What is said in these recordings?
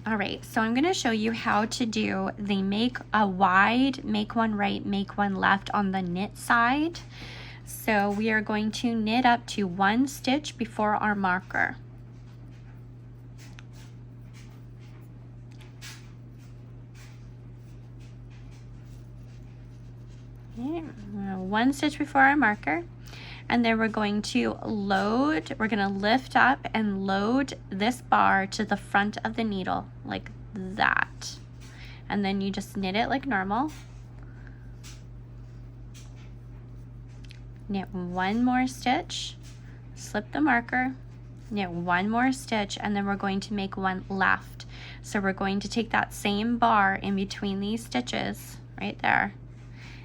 All right, so I'm going to show you how to do the make a wide, make one right, make one left on the knit side. So we are going to knit up to 1 stitch before our marker. Okay, 1 stitch before our marker. And then we're going to load, we're going to lift up and load this bar to the front of the needle like that. And then you just knit it like normal. Knit 1 more stitch, slip the marker, knit 1 more stitch, and then we're going to make 1 left. So we're going to take that same bar in between these stitches right there,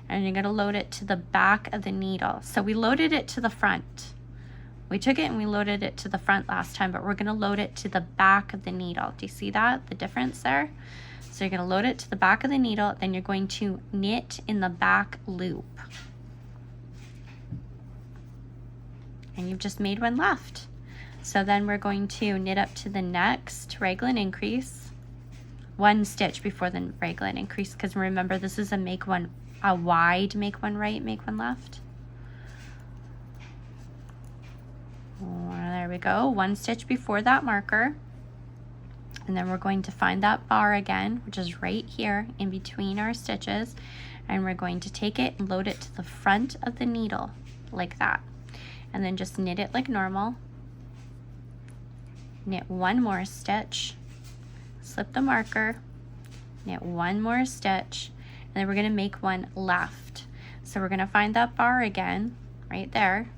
and you're going to load it to the back of the needle. So we loaded it to the front. We took it and we loaded it to the front last time, but we're going to load it to the back of the needle. Do you see that, the difference there? So you're going to load it to the back of the needle, then you're going to knit in the back loop. And you've just made 1 left. So then we're going to knit up to the next raglan increase, 1 stitch before the raglan increase, because remember this is a wide make 1 right, make 1 left. There we go, 1 stitch before that marker. And then we're going to find that bar again, which is right here in between our stitches, and we're going to take it and load it to the front of the needle like that. And then just knit it like normal. Knit 1 more stitch, slip the marker, knit 1 more stitch, and then we're going to make 1 left. So we're going to find that bar again right there,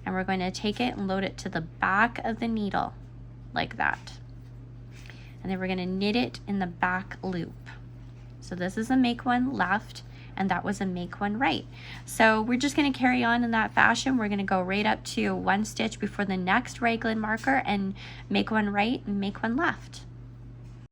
and we're going to take it and load it to the back of the needle like that. And then we're going to knit it in the back loop. So this is a make 1 left, and that was a make 1 right. So we're just going to carry on in that fashion. We're going to go right up to 1 stitch before the next raglan marker and make 1 right and make 1 left.